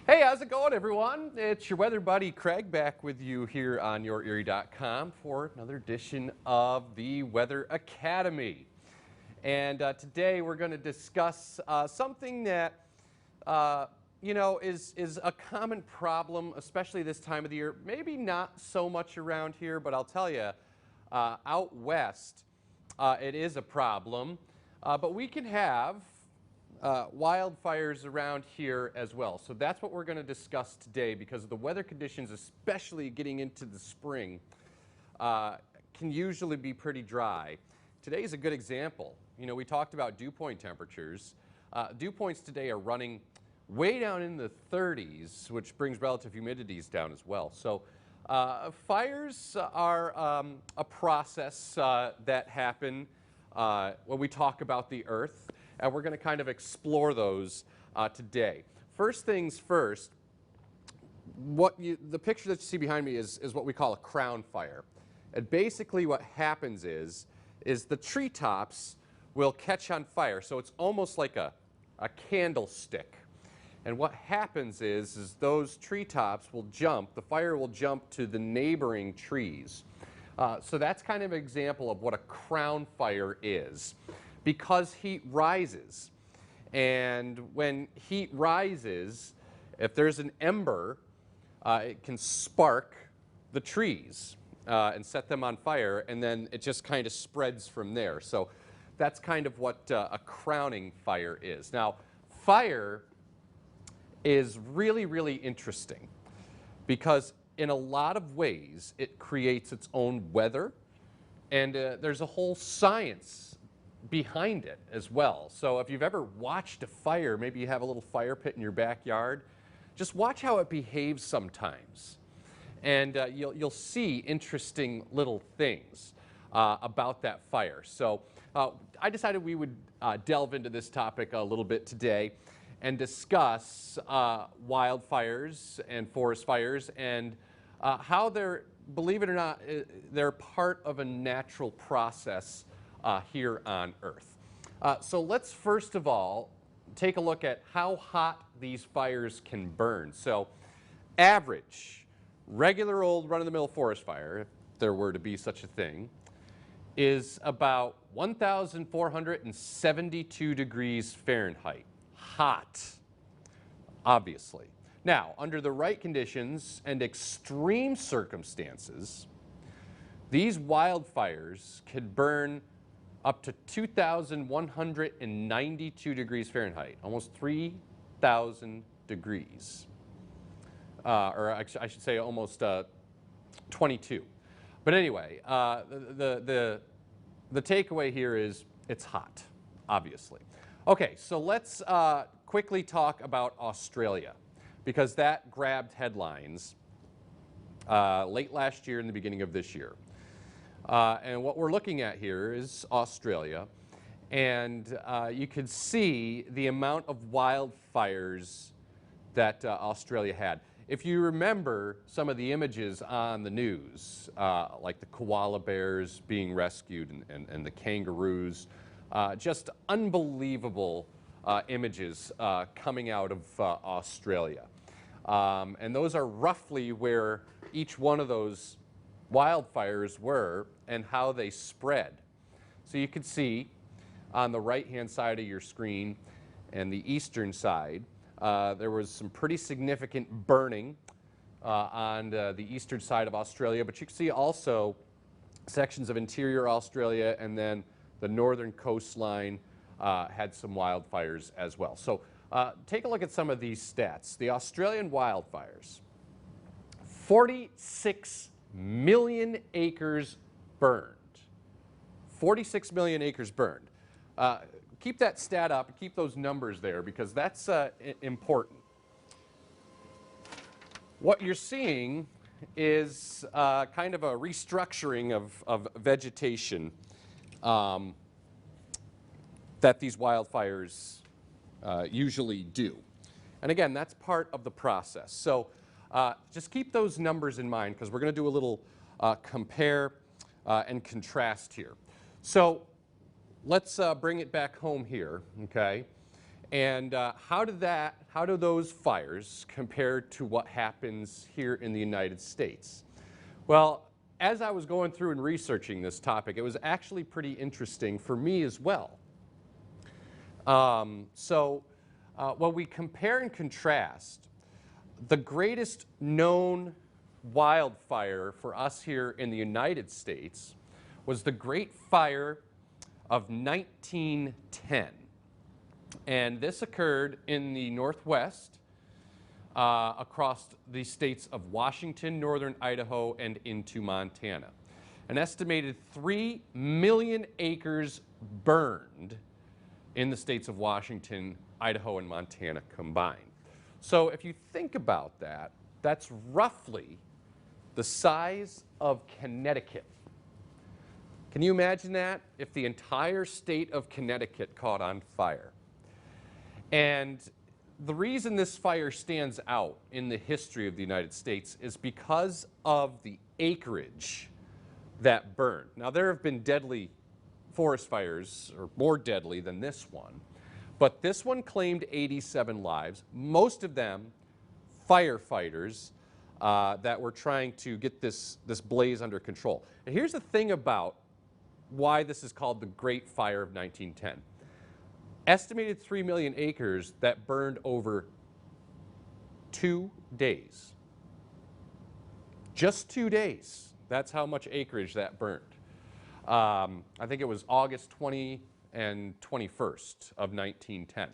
Hey, how's it going, everyone? It's your weather buddy Craig back with you here on YourErie.com for another edition of the Weather Academy. And today we're going to discuss something that is a common problem, especially this time of the year. Maybe not so much around here, but I'll tell you, out west, it is a problem. But we can have wildfires around here as well. So that's what we're going to discuss today, because of the weather conditions, especially getting into the spring, can usually be pretty dry. Today is a good example. You know, we talked about dew point temperatures. Dew points today are running way down in the 30s, which brings relative humidities down as well. So fires are a process that happen when we talk about the Earth. And we're going to kind of explore those today. First things first, the picture that you see behind me is what we call a crown fire. And basically what happens is the treetops will catch on fire. So it's almost like a candlestick. And what happens is those treetops will jump, the fire will jump to the neighboring trees. So that's kind of an example of what a crown fire is. Because heat rises, and when heat rises, if there's an ember, it can spark the trees and set them on fire, and then it just kind of spreads from there. So that's kind of what a crowning fire is. Now, fire is really, really interesting because in a lot of ways it creates its own weather, and there's a whole science behind it as well. So if you've ever watched a fire, maybe you have a little fire pit in your backyard, just watch how it behaves sometimes. And you'll see interesting little things about that fire. So I decided we would delve into this topic a little bit today and discuss wildfires and forest fires and how they're, believe it or not, they're part of a natural process here on Earth. So let's first of all take a look at how hot these fires can burn. So average, regular old run-of-the-mill forest fire, if there were to be such a thing, is about 1,472 degrees Fahrenheit. Hot, obviously. Now, under the right conditions and extreme circumstances, these wildfires could burn up to 2,192 degrees Fahrenheit, almost 3,000 degrees, or I should say almost 22. But anyway, the takeaway here is it's hot, obviously. Okay, so let's quickly talk about Australia, because that grabbed headlines late last year and the beginning of this year. And what we're looking at here is Australia, and you can see the amount of wildfires that Australia had. If you remember some of the images on the news, like the koala bears being rescued and the kangaroos, just unbelievable images coming out of Australia. And those are roughly where each one of those wildfires were and how they spread. So you can see on the right-hand side of your screen and the eastern side, there was some pretty significant burning on the eastern side of Australia, but you can see also sections of interior Australia, and then the northern coastline had some wildfires as well. So take a look at some of these stats. The Australian wildfires, 46 million acres burned. 46 million acres burned. Keep that stat up and keep those numbers there, because that's important. What you're seeing is kind of a restructuring of vegetation that these wildfires usually do. And again, that's part of the process. So just keep those numbers in mind, because we're going to do a little compare and contrast here. So let's bring it back home here, okay? And how do those fires compare to what happens here in the United States? Well, as I was going through and researching this topic, it was actually pretty interesting for me as well. When we compare and contrast, the greatest known wildfire for us here in the United States was the Great Fire of 1910. And this occurred in the Northwest across the states of Washington, northern Idaho, and into Montana. An estimated 3 million acres burned in the states of Washington, Idaho, and Montana combined. So if you think about that, that's roughly the size of Connecticut. Can you imagine that? If the entire state of Connecticut caught on fire. And the reason this fire stands out in the history of the United States is because of the acreage that burned. Now, there have been deadly forest fires, or more deadly than this one, but this one claimed 87 lives, most of them firefighters that were trying to get this blaze under control. And here's the thing about why this is called the Great Fire of 1910. Estimated 3 million acres that burned over 2 days. Just 2 days. That's how much acreage that burned. I think it was August 20 and 21st of 1910.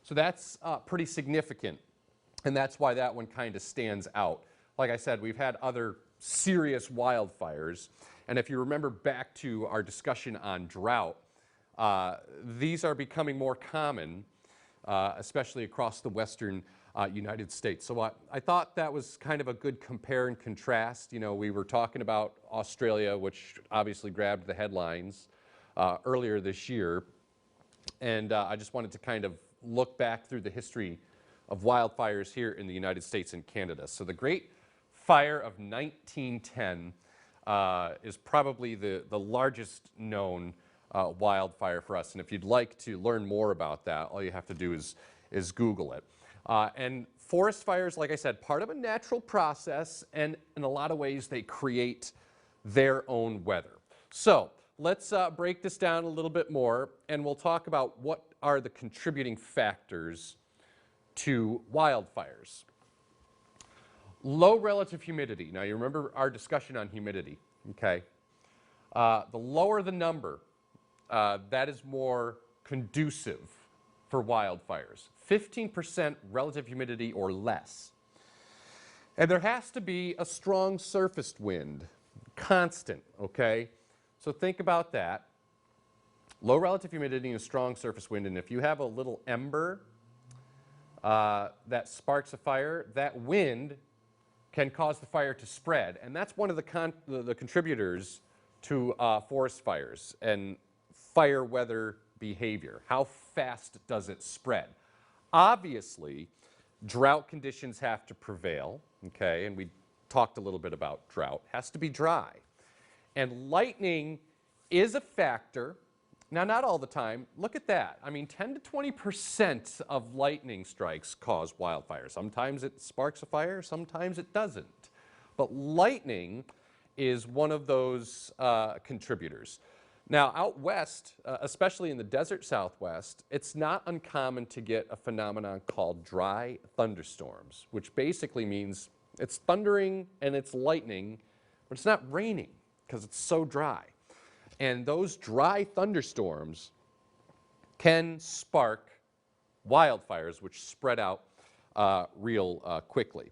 So that's pretty significant, and that's why that one kind of stands out. Like I said, we've had other serious wildfires, and if you remember back to our discussion on drought, these are becoming more common, especially across the western United States. So I thought that was kind of a good compare and contrast. You know, we were talking about Australia, which obviously grabbed the headlines earlier this year, and I just wanted to kind of look back through the history of wildfires here in the United States and Canada. So the Great Fire of 1910 is probably the largest known wildfire for us. And if you'd like to learn more about that, all you have to do is Google it. And forest fires, like I said, part of a natural process, and in a lot of ways they create their own weather. So let's break this down a little bit more, and we'll talk about what are the contributing factors to wildfires. Low relative humidity. Now you remember our discussion on humidity, okay? The lower the number, that is more conducive for wildfires. 15% relative humidity or less. And there has to be a strong surface wind, constant, okay? So think about that. Low relative humidity and a strong surface wind, and if you have a little ember that sparks a fire, that wind can cause the fire to spread. And that's one of the contributors to forest fires and fire weather behavior. How fast does it spread? Obviously, drought conditions have to prevail, okay? And we talked a little bit about drought. Has to be dry. And lightning is a factor. Now, not all the time. Look at that. I mean, 10 to 20% of lightning strikes cause wildfires. Sometimes it sparks a fire, sometimes it doesn't. But lightning is one of those contributors. Now, out west, especially in the desert Southwest, it's not uncommon to get a phenomenon called dry thunderstorms, which basically means it's thundering and it's lightning, but it's not raining because it's so dry. And those dry thunderstorms can spark wildfires, which spread out real quickly.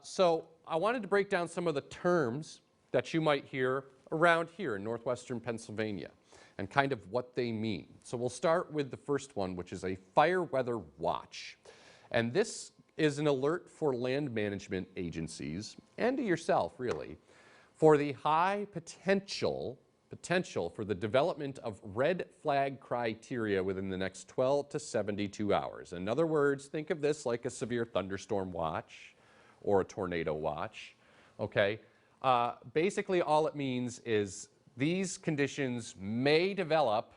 So I wanted to break down some of the terms that you might hear around here in northwestern Pennsylvania and kind of what they mean. So we'll start with the first one, which is a fire weather watch. And this is an alert for land management agencies and to yourself, really, for the high potential for the development of red flag criteria within the next 12 to 72 hours. In other words, think of this like a severe thunderstorm watch or a tornado watch, okay? Basically, all it means is these conditions may develop: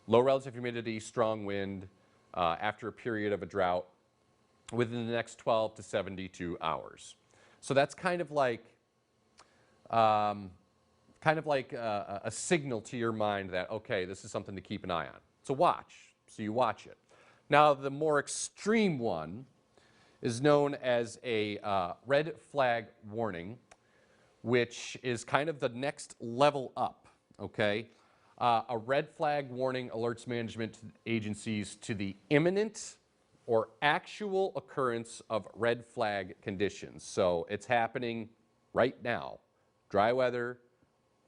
low relative humidity, strong wind, after a period of a drought within the next 12 to 72 hours. So that's kind of like a signal to your mind that, okay, this is something to keep an eye on. So watch. So you watch it. Now, the more extreme one is known as a red flag warning, which is kind of the next level up, okay? A red flag warning alerts management agencies to the imminent or actual occurrence of red flag conditions. So it's happening right now. Dry weather,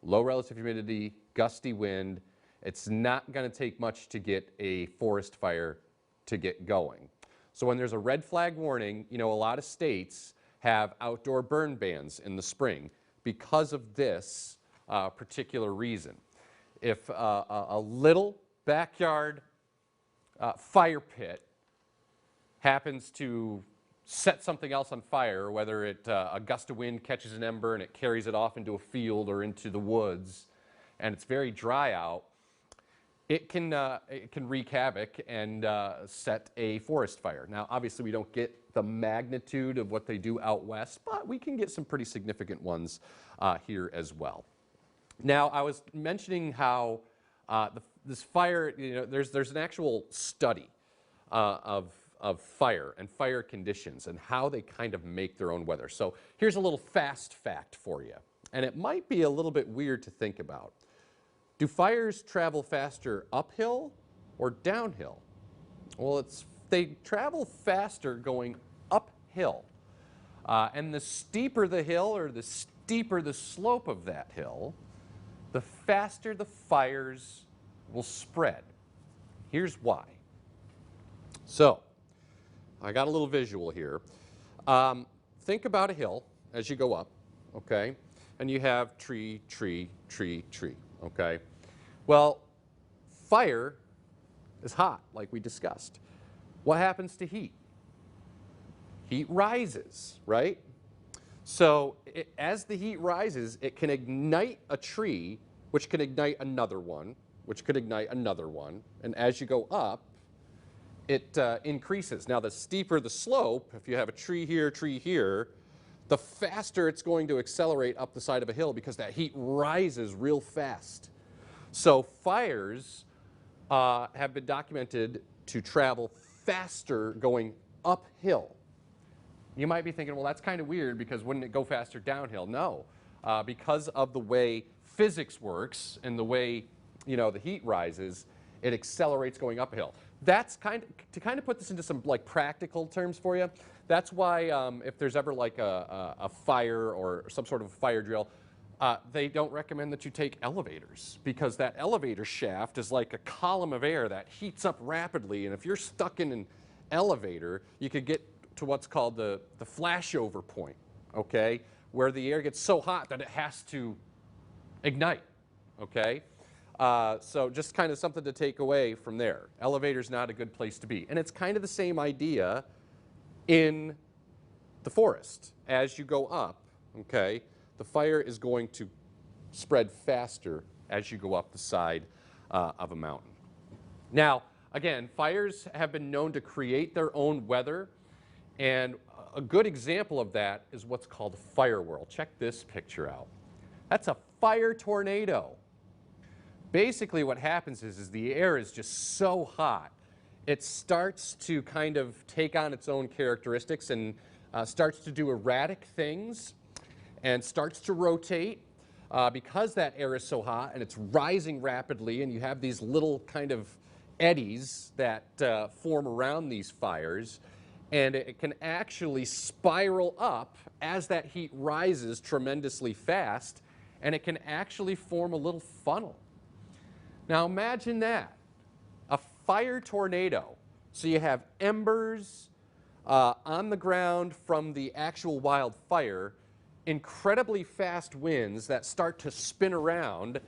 low relative humidity, gusty wind. It's not going to take much to get a forest fire to get going. So when there's a red flag warning, you know, a lot of states have outdoor burn bans in the spring because of this particular reason. If a little backyard fire pit happens to set something else on fire, whether a gust of wind catches an ember and it carries it off into a field or into the woods, and it's very dry out, it can wreak havoc and set a forest fire. Now, obviously, we don't get the magnitude of what they do out west, but we can get some pretty significant ones here as well. Now, I was mentioning how this fire, you know, there's an actual study of fire and fire conditions and how they kind of make their own weather. So here's a little fast fact for you, and it might be a little bit weird to think about. Do fires travel faster uphill or downhill? Well, they travel faster going uphill. And the steeper the hill or the steeper the slope of that hill, the faster the fires will spread. Here's why. So, I got a little visual here. Think about a hill as you go up, okay? And you have tree, tree, tree, tree, okay? Well, fire is hot, like we discussed. What happens to heat? Heat rises, right? So as the heat rises, it can ignite a tree, which can ignite another one, which could ignite another one. And as you go up, it increases. Now, the steeper the slope, if you have a tree here, the faster it's going to accelerate up the side of a hill because that heat rises real fast. So fires have been documented to travel faster going uphill. You might be thinking, well, that's kind of weird because wouldn't it go faster downhill? No, because of the way physics works and the way, you know, the heat rises, it accelerates going uphill. That's to kind of put this into some like practical terms for you. That's why if there's ever like a fire or some sort of fire drill, they don't recommend that you take elevators because that elevator shaft is like a column of air that heats up rapidly, and if you're stuck in an elevator, you could get to what's called the flashover point, okay, where the air gets so hot that it has to ignite, okay? So just kind of something to take away from there. Elevator's not a good place to be. And it's kind of the same idea in the forest. As you go up, okay, the fire is going to spread faster as you go up the side of a mountain. Now, again, fires have been known to create their own weather, and a good example of that is what's called a fire whirl. Check this picture out. That's a fire tornado. Basically what happens is the air is just so hot, it starts to kind of take on its own characteristics and starts to do erratic things and starts to rotate because that air is so hot and it's rising rapidly, and you have these little kind of eddies that form around these fires, and it can actually spiral up as that heat rises tremendously fast, and it can actually form a little funnel. Now imagine that, a fire tornado. So you have embers on the ground from the actual wildfire, incredibly fast winds that start to spin around,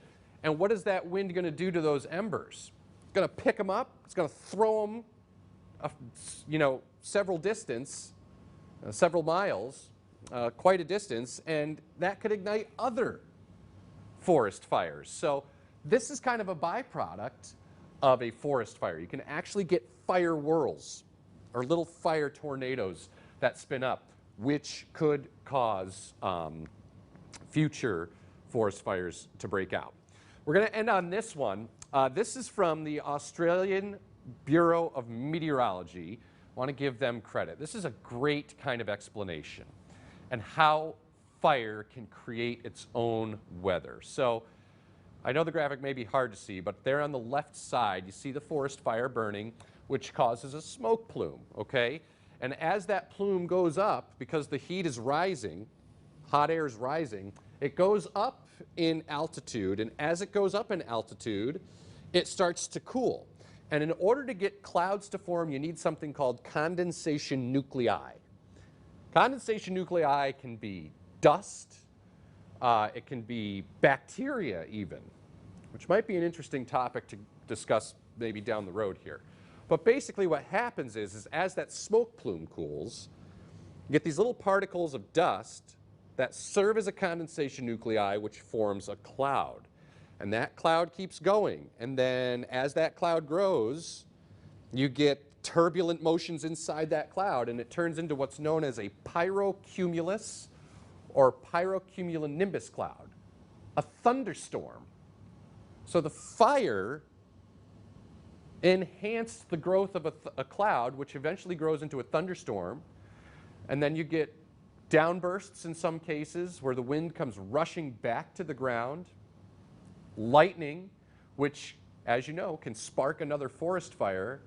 and what is that wind going to do to those embers? It's going to pick them up, it's going to throw them, several miles, quite a distance, and that could ignite other forest fires. So this is kind of a byproduct of a forest fire. You can actually get fire whirls or little fire tornadoes that spin up, which could cause future forest fires to break out. We're going to end on this one. This is from the Australian Bureau of Meteorology. I want to give them credit. This is a great kind of explanation and how fire can create its own weather. So I know the graphic may be hard to see, but there on the left side, you see the forest fire burning, which causes a smoke plume, okay? And as that plume goes up, because the heat is rising, hot air is rising, it goes up in altitude, and as it goes up in altitude, it starts to cool. And in order to get clouds to form, you need something called condensation nuclei. Condensation nuclei can be dust, it can be bacteria even, which might be an interesting topic to discuss maybe down the road here. But basically what happens is as that smoke plume cools, you get these little particles of dust that serve as a condensation nuclei, which forms a cloud. And that cloud keeps going. And then as that cloud grows, you get turbulent motions inside that cloud, and it turns into what's known as a pyrocumulus or pyrocumulonimbus cloud, a thunderstorm. So the fire enhanced the growth of a cloud, which eventually grows into a thunderstorm, and then you get downbursts in some cases where the wind comes rushing back to the ground, lightning, which, as you know, can spark another forest fire.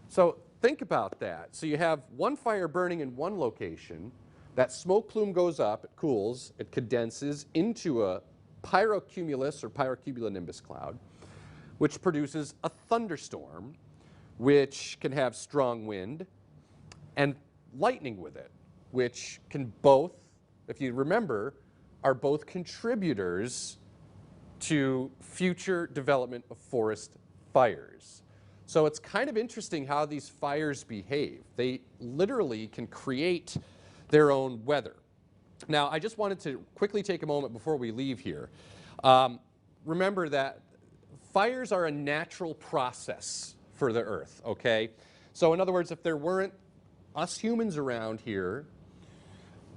So think about that. So you have one fire burning in one location, that smoke plume goes up, it cools, it condenses into a pyrocumulus or pyrocumulonimbus cloud, which produces a thunderstorm, which can have strong wind and lightning with it, which can both, if you remember, are both contributors to future development of forest fires. So it's kind of interesting how these fires behave. They literally can create their own weather. Now, I just wanted to quickly take a moment before we leave here. Remember that fires are a natural process for the Earth, okay? So in other words, if there weren't us humans around here,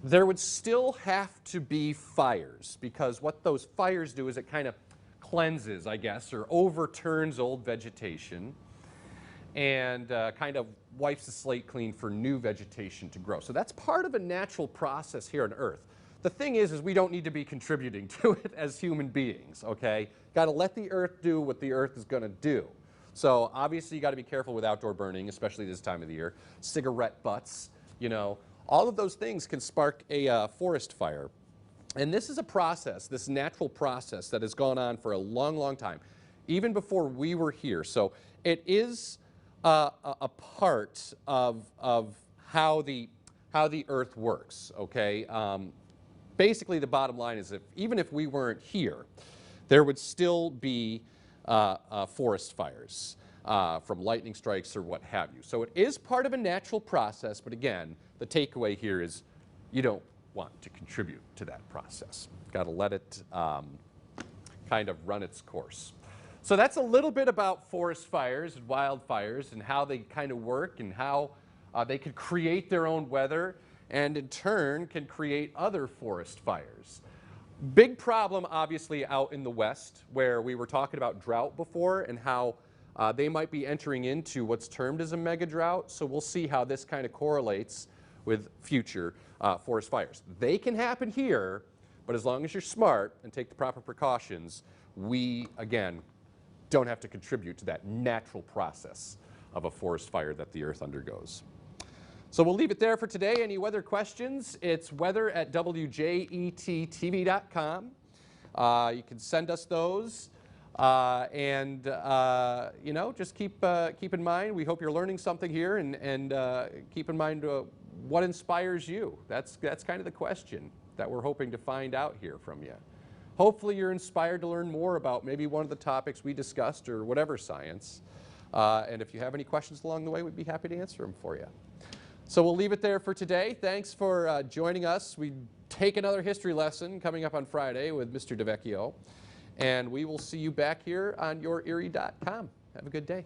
there would still have to be fires, because what those fires do is it kind of cleanses, I guess, or overturns old vegetation and kind of wipes the slate clean for new vegetation to grow. So that's part of a natural process here on Earth. The thing is we don't need to be contributing to it as human beings, okay? Got to let the Earth do what the Earth is going to do. So obviously you got to be careful with outdoor burning, especially this time of the year. Cigarette butts, you know, all of those things can spark a forest fire. And this is a process, this natural process that has gone on for a long, long time, even before we were here. So it is a part of how the Earth works, okay? Basically, the bottom line is even if we weren't here, there would still be forest fires from lightning strikes or what have you. So it is part of a natural process, but again, the takeaway here is you don't want to contribute to that process. Got to let it kind of run its course. So that's a little bit about forest fires and wildfires and how they kind of work and how they could create their own weather and in turn can create other forest fires. Big problem obviously out in the West where we were talking about drought before and how they might be entering into what's termed as a mega drought. So we'll see how this kind of correlates with future forest fires. They can happen here, but as long as you're smart and take the proper precautions, we, again, don't have to contribute to that natural process of a forest fire that the Earth undergoes. So we'll leave it there for today. Any weather questions? It's weather@wjettv.com. You can send us those. You know, just keep in mind, we hope you're learning something here and keep in mind what inspires you. That's kind of the question that we're hoping to find out here from you. Hopefully you're inspired to learn more about maybe one of the topics we discussed or whatever science. And if you have any questions along the way, we'd be happy to answer them for you. So we'll leave it there for today. Thanks for joining us. We take another history lesson coming up on Friday with Mr. DeVecchio. And we will see you back here on YourErie.com. Have a good day.